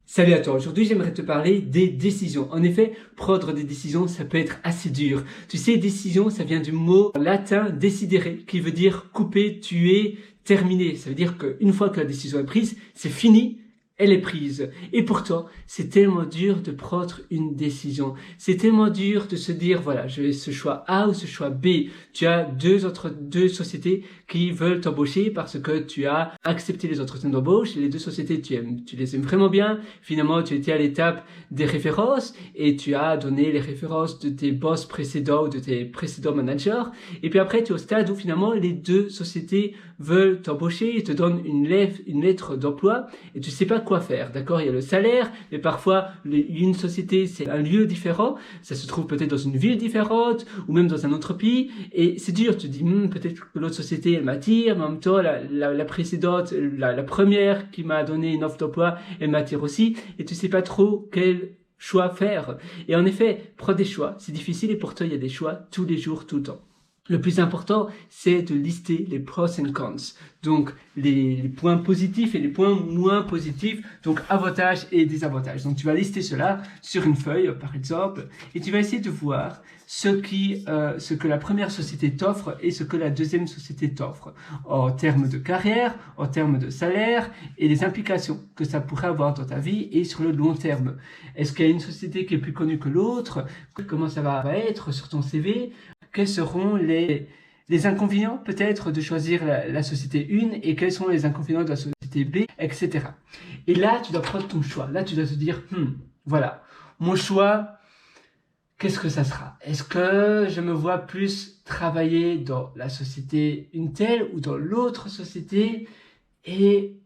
Salut à toi, aujourd'hui j'aimerais te parler des décisions. En effet, prendre des décisions, ça peut être assez dur. Tu sais, décision, ça vient du mot latin decidere, qui veut dire couper, tuer, terminer. Ça veut dire qu'une fois que la décision est prise, c'est fini, elle est prise. Et pourtant, c'est tellement dur de prendre une décision. C'est tellement dur de se dire, voilà, je vais ce choix A ou ce choix B. Tu as deux sociétés qui veulent t'embaucher parce que tu as accepté les entretiens d'embauche. Les deux sociétés, tu les aimes vraiment bien. Finalement, tu étais à l'étape des références et tu as donné les références de tes boss précédents ou de tes précédents managers. Et puis après, tu es au stade où finalement les deux sociétés veulent t'embaucher, ils te donnent une lettre d'emploi et tu sais pas quoi faire, d'accord? Il y a le salaire, mais parfois une société c'est un lieu différent, ça se trouve peut-être dans une ville différente ou même dans un autre pays et c'est dur, tu te dis peut-être que l'autre société elle m'attire, mais en même temps la précédente, la première qui m'a donné une offre d'emploi elle m'attire aussi et tu sais pas trop quel choix faire. Et en effet, prendre des choix, c'est difficile et pourtant il y a des choix tous les jours, tout le temps. Le plus important, c'est de lister les pros and cons, donc les points positifs et les points moins positifs, donc avantages et désavantages. Donc tu vas lister cela sur une feuille, par exemple, et tu vas essayer de voir ce que la première société t'offre et ce que la deuxième société t'offre, en termes de carrière, en termes de salaire, et les implications que ça pourrait avoir dans ta vie et sur le long terme. Est-ce qu'il y a une société qui est plus connue que l'autre? Comment ça va être sur ton CV? Quels seront les inconvénients peut-être de choisir la société 1 et quels sont les inconvénients de la société B, etc. Et là, tu dois prendre ton choix. Là, tu dois te dire, voilà, mon choix, qu'est-ce que ça sera? Est-ce que je me vois plus travailler dans la société une telle ou dans l'autre société? Et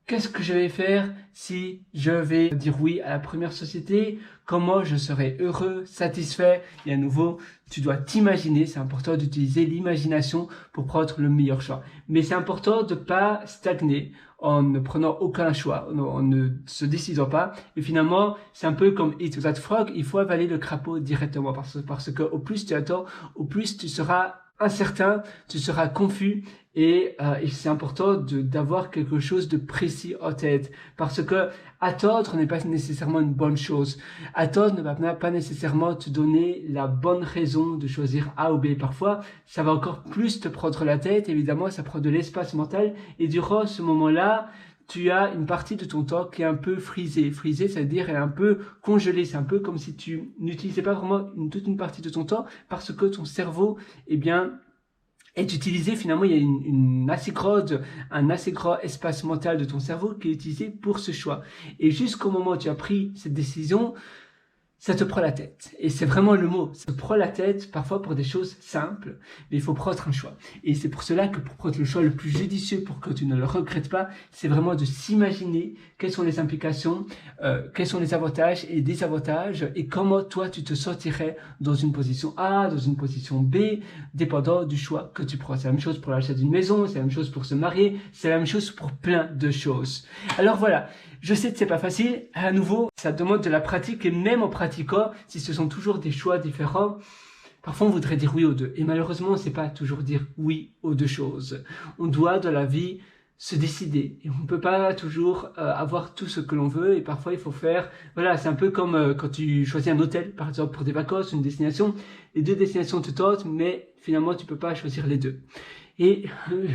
qu'est-ce que je vais faire si je vais dire oui à la première société? Comment je serai heureux, satisfait? Et à nouveau, tu dois t'imaginer, c'est important d'utiliser l'imagination pour prendre le meilleur choix. Mais c'est important de ne pas stagner en ne prenant aucun choix, en ne se décidant pas. Et finalement, c'est un peu comme Eat That Frog, il faut avaler le crapaud directement parce que au plus tu attends, au plus tu seras incertain, tu seras confus et c'est important d'avoir quelque chose de précis en tête parce que attendre n'est pas nécessairement une bonne chose. Attendre ne va pas nécessairement te donner la bonne raison de choisir A ou B. Parfois, ça va encore plus te prendre la tête. Évidemment, ça prend de l'espace mental et durant ce moment-là, tu as une partie de ton temps qui est un peu frisée. Frisée, ça veut dire elle est un peu congelée. C'est un peu comme si tu n'utilisais pas vraiment toute une partie de ton temps parce que ton cerveau, eh bien, est utilisé, finalement, il y a un assez grand espace mental de ton cerveau qui est utilisé pour ce choix. Et jusqu'au moment où tu as pris cette décision, ça te prend la tête. Et c'est vraiment le mot. Ça te prend la tête, parfois pour des choses simples, mais il faut prendre un choix. Et c'est pour cela que pour prendre le choix le plus judicieux pour que tu ne le regrettes pas, c'est vraiment de s'imaginer quelles sont les implications, quels sont les avantages et les désavantages et comment toi tu te sentirais dans une position A, dans une position B, dépendant du choix que tu prends. C'est la même chose pour l'achat d'une maison, c'est la même chose pour se marier, c'est la même chose pour plein de choses. Alors voilà. Je sais que c'est pas facile. À nouveau, ça demande de la pratique et même en pratiquant, si ce sont toujours des choix différents, parfois on voudrait dire oui aux deux. Et malheureusement, on ne sait pas toujours dire oui aux deux choses. On doit dans la vie se décider. Et on ne peut pas toujours avoir tout ce que l'on veut. Et parfois, il faut faire... Voilà, c'est un peu comme quand tu choisis un hôtel, par exemple, pour des vacances, une destination. Les deux destinations te tentent, mais finalement, tu ne peux pas choisir les deux. Et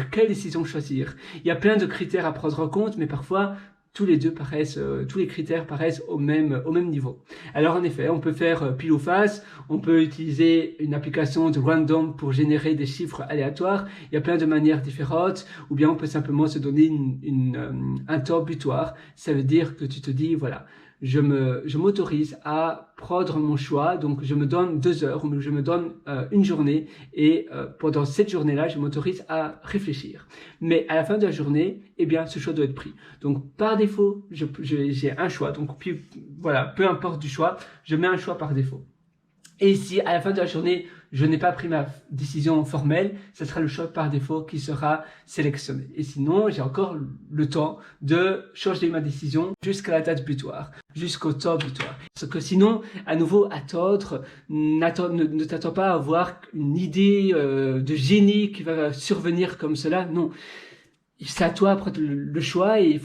quelle décision choisir? Il y a plein de critères à prendre en compte, mais parfois... tous les critères paraissent au même niveau. Alors en effet, on peut faire pile ou face, on peut utiliser une application de random pour générer des chiffres aléatoires, il y a plein de manières différentes, ou bien on peut simplement se donner un temps butoir, ça veut dire que tu te dis, voilà, je m'autorise à prendre mon choix, donc je me donne 2 heures, ou je me donne une journée, et pendant cette journée-là, je m'autorise à réfléchir. Mais à la fin de la journée, eh bien, ce choix doit être pris. Donc, par défaut, j'ai un choix, donc puis, voilà, peu importe du choix, je mets un choix par défaut. Et si à la fin de la journée, je n'ai pas pris ma décision formelle, ce sera le choix par défaut qui sera sélectionné. Et sinon, j'ai encore le temps de changer ma décision jusqu'à la date butoir, jusqu'au temps butoir. Parce que sinon, à nouveau, attendre, ne t'attends pas à avoir une idée de génie qui va survenir comme cela. Non. C'est à toi de prendre le choix et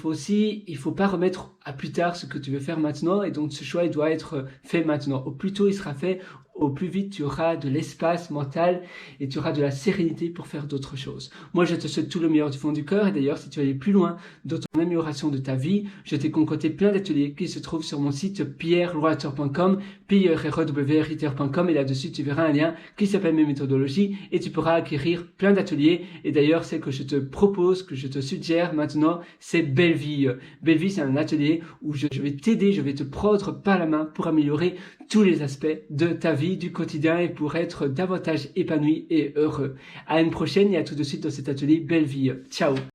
il faut pas remettre à plus tard ce que tu veux faire maintenant, et donc ce choix il doit être fait maintenant. Au plus tôt il sera fait, au plus vite tu auras de l'espace mental et tu auras de la sérénité pour faire d'autres choses. Moi je te souhaite tout le meilleur du fond du cœur, et d'ailleurs si tu veux aller plus loin dans ton amélioration de ta vie, je t'ai concocté plein d'ateliers qui se trouvent sur mon site pierrewriter.com, pierrewriter.com, et là-dessus tu verras un lien qui s'appelle mes méthodologies et tu pourras acquérir plein d'ateliers. Et d'ailleurs celle que je te propose, que je te suggère maintenant, c'est Belle Vie. Belle Vie, c'est un atelier où je vais t'aider, je vais te prendre par la main pour améliorer tous les aspects de ta vie, du quotidien, et pour être davantage épanoui et heureux. À une prochaine et à tout de suite dans cet atelier Belle Vie. Ciao.